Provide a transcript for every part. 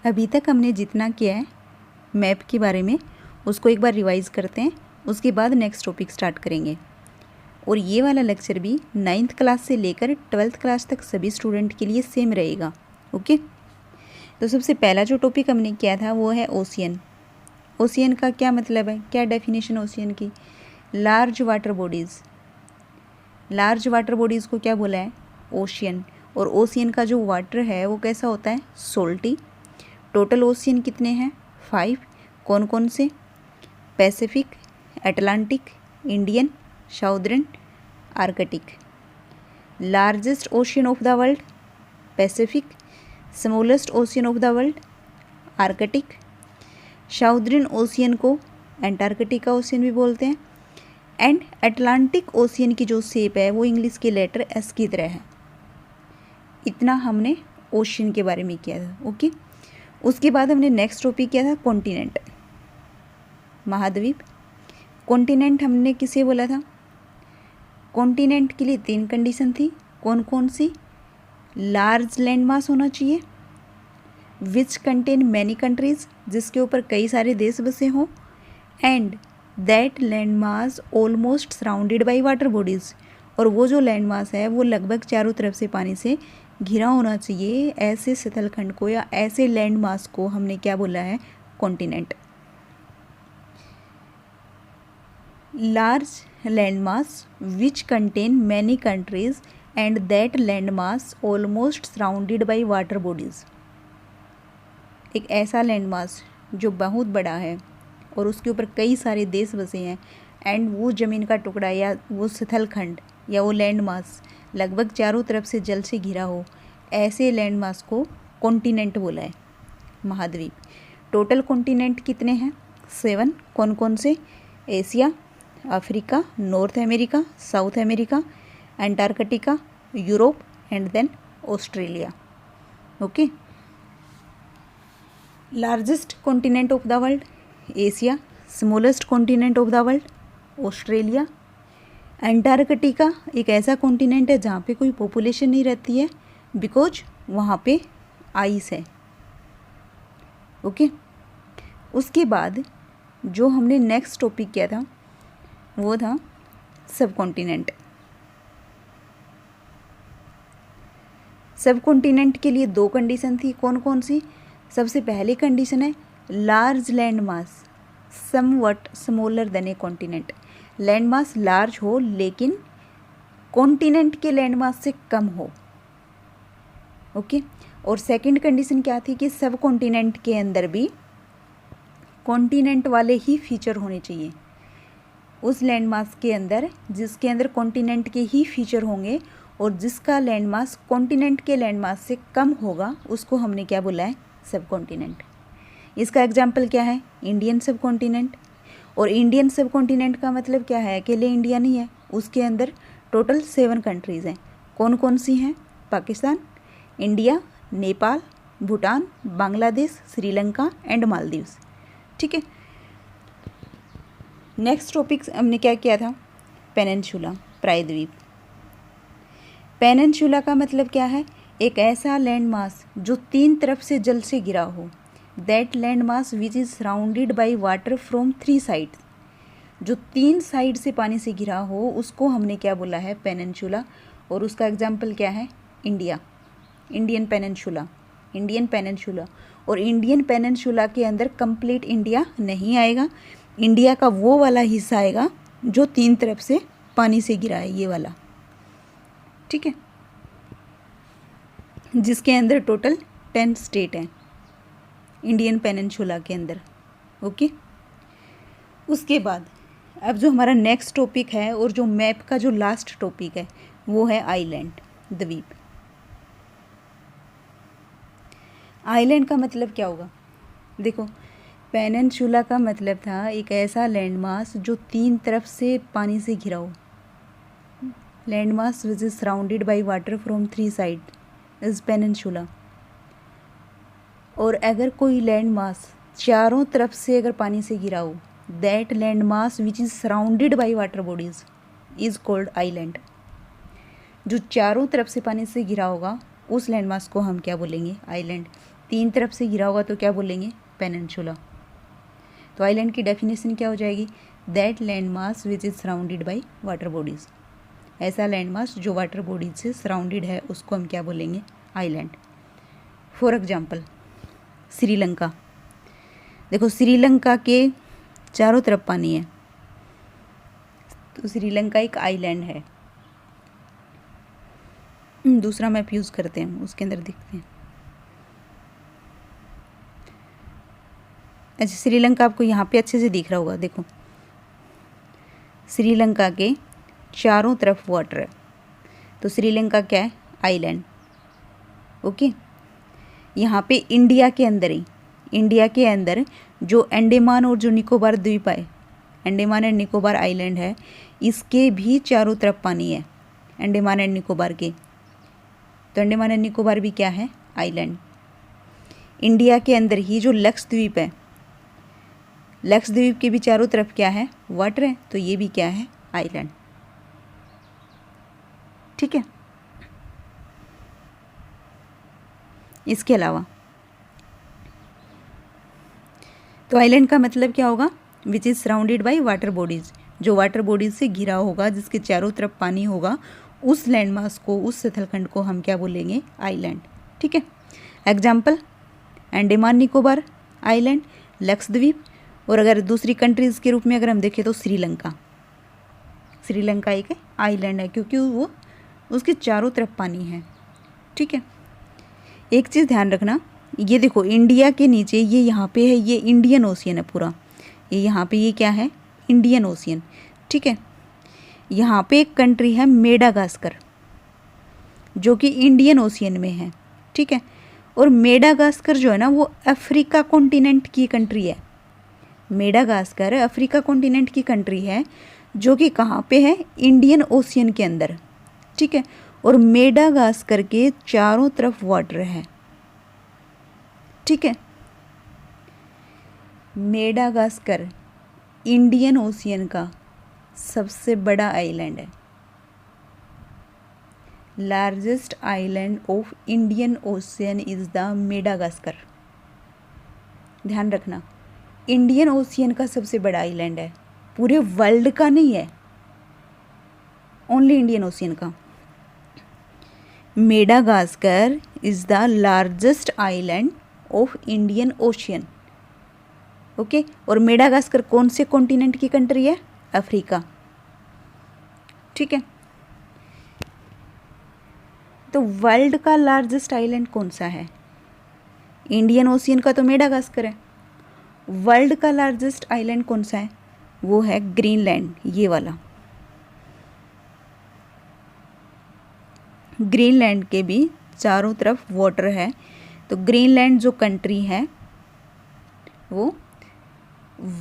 अभी तक हमने जितना किया है मैप के बारे में उसको एक बार रिवाइज़ करते हैं, उसके बाद नेक्स्ट टॉपिक स्टार्ट करेंगे। और ये वाला लेक्चर भी 9th क्लास से लेकर 12th क्लास तक सभी स्टूडेंट के लिए सेम रहेगा। ओके, तो सबसे पहला जो टॉपिक हमने किया था वो है ओशियन। ओशियन का क्या मतलब है, क्या डेफिनेशन ओशियन की? Large water bodies. Large water bodies को क्या बोला है? ओशियन। और ओशियन का जो वाटर है वो कैसा होता है? सोल्टी। टोटल ओशियन कितने हैं? 5। कौन कौन से? Pacific, Atlantic, Indian, southern, Arctic. Largest ocean of the world Pacific, smallest ocean of the world Arctic. Southern ocean को एंटार्कटिका ओशियन भी बोलते हैं। एंड अटलांटिक ओशियन की जो शेप है वो इंग्लिश के लेटर एस की तरह है। इतना हमने ओशियन के बारे में किया था। ओके, उसके बाद हमने नेक्स्ट टॉपिक किया था कॉन्टिनेंट, महाद्वीप। कॉन्टिनेंट हमने किसे बोला था? कॉन्टिनेंट के लिए 3 कंडीशन थी। कौन कौन सी? लार्ज लैंड मास होना चाहिए, विच कंटेन मैनी कंट्रीज, जिसके ऊपर कई सारे देश बसे हों, and that land mass almost surrounded by water bodies. और वो जो लैंड मास है वो लगभग चारों तरफ से पानी से घिरा होना चाहिए। ऐसे सतलखंड को या ऐसे लैंड मास को हमने क्या बोला है? Continent. Large land mass which contain many countries and that land mass almost surrounded by water bodies. एक ऐसा लैंड मास जो बहुत बड़ा है और उसके ऊपर कई सारे देश बसे हैं, एंड वो ज़मीन का टुकड़ा या वो स्थलखंड या वो लैंड मास लगभग चारों तरफ से जल से घिरा हो, ऐसे लैंड मास को कॉन्टिनेंट बोला है, महाद्वीप। टोटल कॉन्टिनेंट कितने हैं? 7। कौन कौन से? Asia, Africa, North America, South America, Antarctica, Europe and then Australia. Okay, largest continent of the world Asia, smallest continent of the world Australia. Antarctica एक ऐसा कॉन्टिनेंट है जहाँ पे कोई पॉपुलेशन नहीं रहती है, बिकॉज वहाँ पे आइस है। ओके, उसके बाद जो हमने नेक्स्ट टॉपिक किया था वो था सब कॉन्टिनेंट। सब कॉन्टिनेंट के लिए 2 कंडीशन थी। कौन कौन सी? सबसे पहली कंडीशन है large land mass somewhat smaller than ए कॉन्टिनेंट। लैंड मास लार्ज हो लेकिन कॉन्टिनेंट के लैंड मास से कम हो। ओके, और सेकंड कंडीशन क्या थी कि सब कॉन्टिनेंट के अंदर भी कॉन्टिनेंट वाले ही फीचर होने चाहिए। उस लैंड मास के अंदर जिसके अंदर कॉन्टिनेंट के ही फीचर होंगे और जिसका लैंड मास कॉन्टिनेंट के लैंड मास से कम होगा उसको हमने क्या बोला है? सब कॉन्टिनेंट। इसका एग्जाम्पल क्या है? इंडियन सब कॉन्टिनेंट। और इंडियन सब कॉन्टिनेंट का मतलब क्या है? अकेले इंडिया नहीं है, उसके अंदर टोटल 7 कंट्रीज़ हैं। कौन कौन सी हैं? Pakistan, India, Nepal, Bhutan, Bangladesh, Sri Lanka and Maldives. ठीक है, नेक्स्ट टॉपिक हमने क्या किया था? पेनिनसुला, प्रायद्वीप। पेनिनसुला का मतलब क्या है? एक ऐसा लैंड मास जो 3 तरफ से जल से घिरा हो। That land mass which is surrounded by water from 3 sides. जो 3 साइड से पानी से घिरा हो उसको हमने क्या बोला है? पेनिनसुला। और उसका एग्जाम्पल क्या है? India, Indian peninsula, Indian peninsula. और इंडियन पेनिनसुला के अंदर कंप्लीट इंडिया नहीं आएगा, इंडिया का वो वाला हिस्सा आएगा जो 3 तरफ से पानी से घिरा है, ये वाला। ठीक है, जिसके अंदर टोटल 10 स्टेट हैं इंडियन पेनिनसुला के अंदर। ओके, उसके बाद अब जो हमारा नेक्स्ट टॉपिक है और जो मैप का जो लास्ट टॉपिक है वो है आइलैंड, द्वीप। आइलैंड का मतलब क्या होगा? देखो, पेनिनसुला का मतलब था एक ऐसा लैंड मास जो 3 तरफ से पानी से घिरा हो। Land mass which is surrounded by water from 3 side is peninsula. और अगर कोई लैंड मास चारों तरफ से अगर पानी से घिरा हो, that land mass which is surrounded by water bodies is called island. जो चारों तरफ से पानी से घिरा होगा उस लैंड मास को हम क्या बोलेंगे? आइलैंड। तीन तरफ से घिरा होगा तो क्या बोलेंगे, पेनिनसुला। तो आइलैंड की डेफिनेशन क्या हो जाएगी, that land mass which is surrounded by water bodies. ऐसा लैंड मास जो वाटर बॉडीज से सराउंडेड है उसको हम क्या बोलेंगे, आइलैंड। फॉर एग्जाम्पल श्रीलंका, देखो श्रीलंका के चारों तरफ पानी है, तो श्रीलंका एक आइलैंड है। दूसरा मैप यूज़ करते हैं, उसके अंदर दिखते हैं। अच्छा, श्रीलंका आपको यहाँ पे अच्छे से दिख रहा होगा, देखो श्रीलंका के चारों तरफ वाटर है, तो श्रीलंका क्या है, आइलैंड। ओके, यहाँ पे इंडिया के अंदर ही, इंडिया के अंदर जो अंडमान और जो निकोबार द्वीप है, अंडमान एंड निकोबार आइलैंड है, इसके भी चारों तरफ पानी है, अंडमान एंड निकोबार के। तो अंडमान एंड निकोबार भी क्या है, आइलैंड। इंडिया के अंदर ही जो लक्षद्वीप है, लक्षद्वीप के भी चारों तरफ क्या है, वाटर है, तो ये भी क्या है, आइलैंड। ठीक है, इसके अलावा तो आइलैंड का मतलब क्या होगा, which is surrounded by water bodies, जो वाटर बॉडीज से घिरा होगा, जिसके चारों तरफ पानी होगा, उस लैंडमास को, उस स्थलखंड को हम क्या बोलेंगे, आइलैंड। ठीक है, एग्जाम्पल अंडमान निकोबार आइलैंड, लक्षद्वीप, और अगर दूसरी कंट्रीज़ के रूप में अगर हम देखें तो श्रीलंका। श्रीलंका एक आइलैंड है क्योंकि वो उसके चारों तरफ पानी है। ठीक है, एक चीज़ ध्यान रखना, ये देखो इंडिया के नीचे ये यहाँ पे है, ये इंडियन ओशियन है पूरा, ये यहाँ पे ये क्या है, इंडियन ओशियन। ठीक है, यहाँ पे एक कंट्री है मेडागास्कर, जो कि इंडियन ओशियन में है। ठीक है, और मेडागास्कर जो है ना वो अफ्रीका कॉन्टिनेंट की कंट्री है। मेडागास्कर अफ्रीका कॉन्टिनेंट की कंट्री है, जो कि कहाँ पे है, इंडियन ओशियन के अंदर। ठीक है, और मेडागास्कर के चारों तरफ वाटर है। ठीक है, मेडागास्कर इंडियन ओशियन का सबसे बड़ा आइलैंड है, largest island of Indian ocean is the Madagascar. ध्यान रखना, इंडियन ओशियन का सबसे बड़ा आइलैंड है, पूरे वर्ल्ड का नहीं है, ओनली इंडियन ओशियन का। Madagascar is the largest island of Indian ocean. Okay, और मेडागास्कर कौन से कॉन्टिनेंट की कंट्री है, अफ्रीका। ठीक है, तो वर्ल्ड का लार्जेस्ट आइलैंड कौन सा है, इंडियन ओशियन का तो मेडागास्कर है। वर्ल्ड का लार्जेस्ट आइलैंड कौन सा है, वो है ग्रीनलैंड, ये वाला। ग्रीनलैंड के भी चारों तरफ वाटर है, तो ग्रीनलैंड जो कंट्री है वो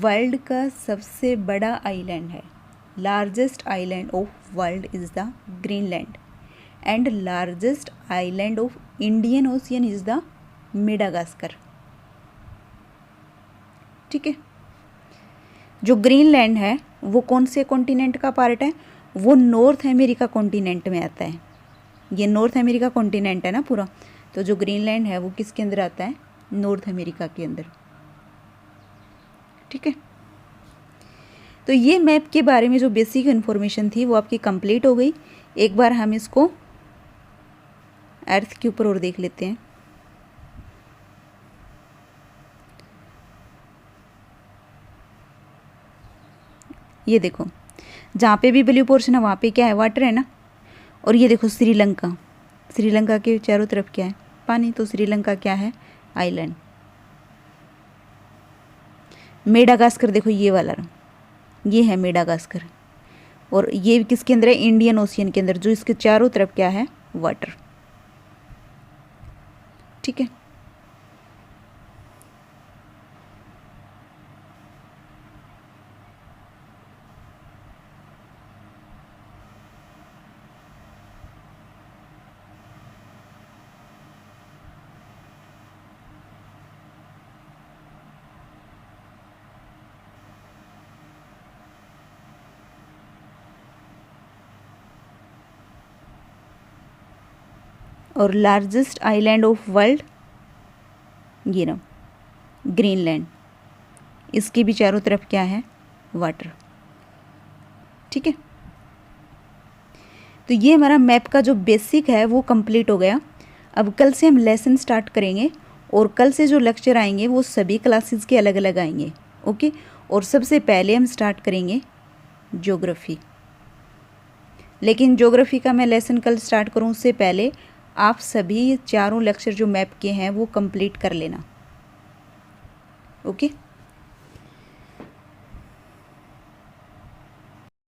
वर्ल्ड का सबसे बड़ा आइलैंड है। Largest island of world is the Greenland and largest island of Indian ocean is the Madagascar. ठीक है, जो ग्रीनलैंड है वो कौन से कॉन्टिनेंट का पार्ट है, वो नॉर्थ अमेरिका कॉन्टिनेंट में आता है। ये नॉर्थ अमेरिका कॉन्टिनेंट है ना पूरा, तो जो ग्रीनलैंड है वो किसके अंदर आता है, नॉर्थ अमेरिका के अंदर। ठीक है, तो ये मैप के बारे में जो बेसिक इन्फॉर्मेशन थी वो आपकी कंप्लीट हो गई। एक बार हम इसको अर्थ के ऊपर और देख लेते हैं। ये देखो, जहाँ पे भी ब्लू पोर्शन है वहाँ पे क्या है, वाटर है ना। और ये देखो श्रीलंका, श्रीलंका के चारों तरफ क्या है, पानी, तो श्रीलंका क्या है, आइलैंड। मेडागास्कर देखो ये वाला, ये है मेडागास्कर, और ये किसके अंदर है, इंडियन ओशियन के अंदर, जो इसके चारों तरफ क्या है, वाटर। ठीक है, और लार्जेस्ट आइलैंड ऑफ वर्ल्ड ये ना ग्रीनलैंड, इसके भी चारों तरफ क्या है, वाटर। ठीक है, तो ये हमारा मैप का जो बेसिक है वो कंप्लीट हो गया। अब कल से हम लेसन स्टार्ट करेंगे और कल से जो लेक्चर आएंगे वो सभी क्लासेस के अलग अलग आएंगे। ओके, और सबसे पहले हम स्टार्ट करेंगे ज्योग्राफी। लेकिन ज्योग्राफी का मैं लेसन कल स्टार्ट करूँ उससे पहले आप सभी चारों लेक्चर जो मैप के हैं वो कंप्लीट कर लेना। ओके।